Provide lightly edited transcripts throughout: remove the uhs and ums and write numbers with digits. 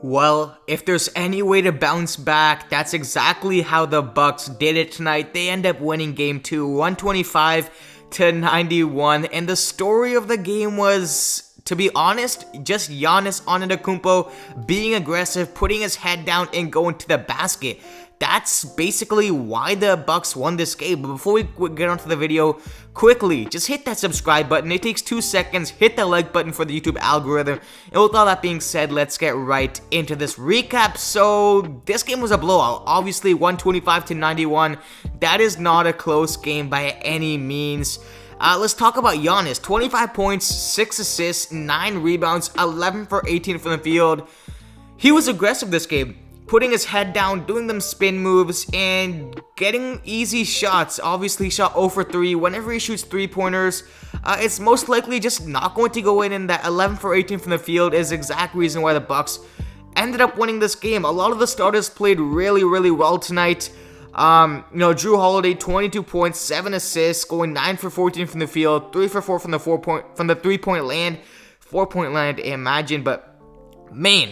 Well, if there's any way to bounce back, that's exactly how the Bucks did it tonight. They end up winning game 2, 125-91, and the story of the game was, to be honest, just Giannis Antetokounmpo being aggressive, putting his head down and going to the basket. That's basically why the Bucks won this game. But before we get onto the video, quickly, just hit that subscribe button. It takes 2 seconds. Hit the like button for the YouTube algorithm. And with all that being said, let's get right into this recap. So, this game was a blowout. Obviously, 125-91. That is not a close game by any means. Let's talk about Giannis. 25 points, 6 assists, 9 rebounds, 11 for 18 from the field. He was aggressive this game, putting his head down, doing them spin moves, and getting easy shots. Obviously, he shot 0 for 3. Whenever he shoots 3-pointers, it's most likely just not going to go in, and that 11 for 18 from the field is the exact reason why the Bucks ended up winning this game. A lot of the starters played really, really well tonight. Drew Holiday, 22 points, 7 assists, going 9 for 14 from the field, 3 for 4 from the 3-point land, 4-point land, imagine. But, man,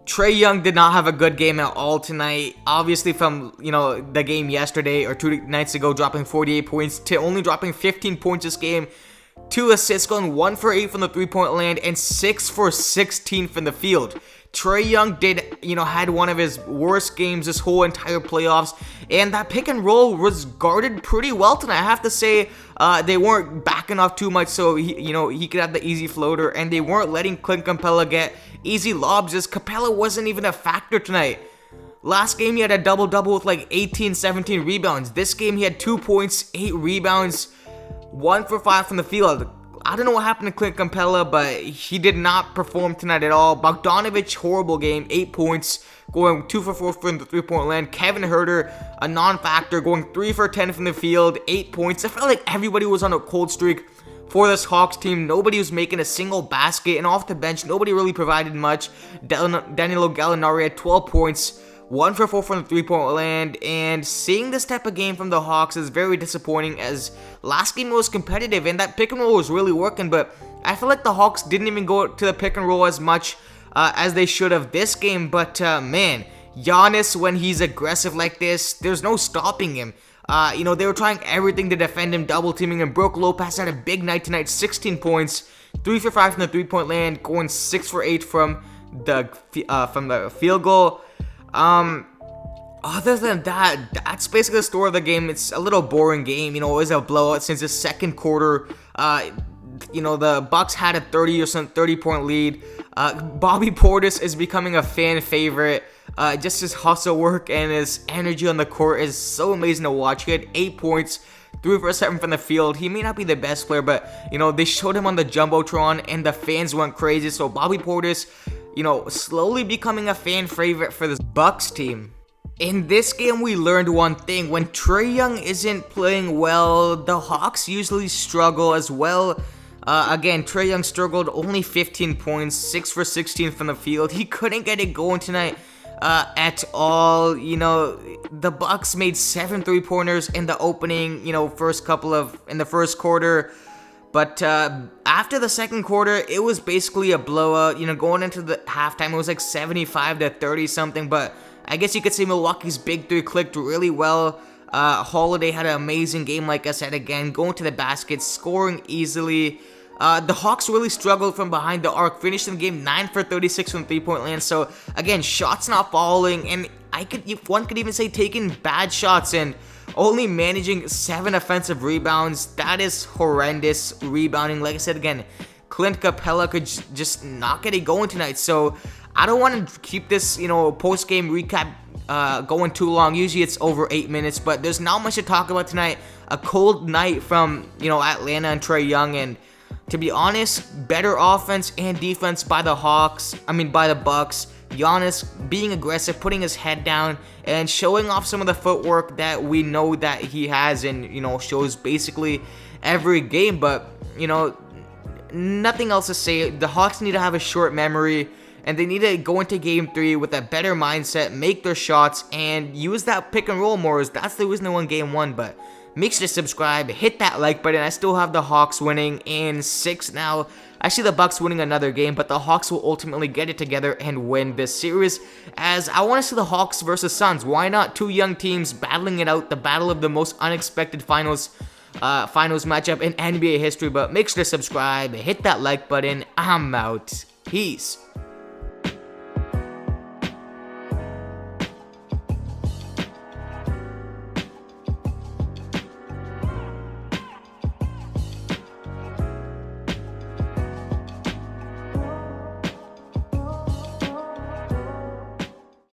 Trae Young did not have a good game at all tonight. Obviously from, the game yesterday or 2 nights ago, dropping 48 points to only dropping 15 points this game. 2 assists, going 1 for 8 from the 3-point land and 6 for 16 from the field. Trae Young had one of his worst games this whole entire playoffs, and that pick and roll was guarded pretty well tonight. I have to say, they weren't backing off too much, so he could have the easy floater, and they weren't letting Clint Capella get easy lobs, as Capella wasn't even a factor tonight. Last game he had a double-double with like 18, 17 rebounds. This game he had 2 points, 8 rebounds, 1 for 5 from the field. I don't know what happened to Clint Capella, but he did not perform tonight at all. Bogdanovich, horrible game, 8 points, going 2 for 4 from the 3-point land. Kevin Huerter, a non-factor, going 3 for 10 from the field, 8 points. I felt like everybody was on a cold streak for this Hawks team. Nobody was making a single basket, and off the bench, nobody really provided much. Danilo Gallinari had 12 points, 1 for 4 from the 3-point land, and seeing this type of game from the Hawks is very disappointing, as last game was competitive and that pick and roll was really working, but I feel like the Hawks didn't even go to the pick and roll as much as they should have this game. But man, Giannis, when he's aggressive like this, there's no stopping him. They were trying everything to defend him, double teaming him. Brook Lopez had a big night tonight, 16 points, 3 for 5 from the 3-point land, going 6 for 8 from the field goal. Other than that, that's basically the story of the game. It's a little boring game. It was a blowout since the second quarter. The Bucks had a 30-point lead. Bobby Portis is becoming a fan favorite. Just his hustle work and his energy on the court is so amazing to watch. He had 8 points, 3 for 7 from the field. He may not be the best player, but, they showed him on the Jumbotron and the fans went crazy. So Bobby Portis, slowly becoming a fan favorite for this Bucks team. In this game, we learned one thing. When Trae Young isn't playing well, the Hawks usually struggle as well. Again, Trae Young struggled, only 15 points, 6 for 16 from the field. He couldn't get it going tonight at all. The Bucks made 7 3-pointers in the opening, in the first quarter. But after the second quarter, it was basically a blowout. Going into the halftime, it was like 75-30 something. But I guess you could say Milwaukee's big 3 clicked really well. Holiday had an amazing game, like I said, again, going to the basket, scoring easily. The Hawks really struggled from behind the arc, finishing the game 9 for 36 from 3-point land. So again, shots not falling, and one could even say taking bad shots and only managing 7 offensive rebounds. That is horrendous rebounding. Like I said again, Clint Capella could just not get it going tonight. So I don't want to keep this, post-game recap going too long. Usually it's over 8 minutes, but there's not much to talk about tonight. A cold night from, Atlanta and Trae Young, and to be honest, better offense and defense by the Bucks. Giannis being aggressive, putting his head down, and showing off some of the footwork that we know that he has and, shows basically every game. But, nothing else to say. The Hawks need to have a short memory, and they need to go into Game 3 with a better mindset, make their shots, and use that pick and roll more. That's the reason they won Game 1, but Make sure to subscribe, hit that like button. I still have the Hawks winning in 6 now. I see the Bucks winning another game, but the Hawks will ultimately get it together and win this series, as I want to see the Hawks versus Suns. Why not? Two young teams battling it out, the battle of the most unexpected finals matchup in NBA history. But make sure to subscribe, hit that like button. I'm out. Peace.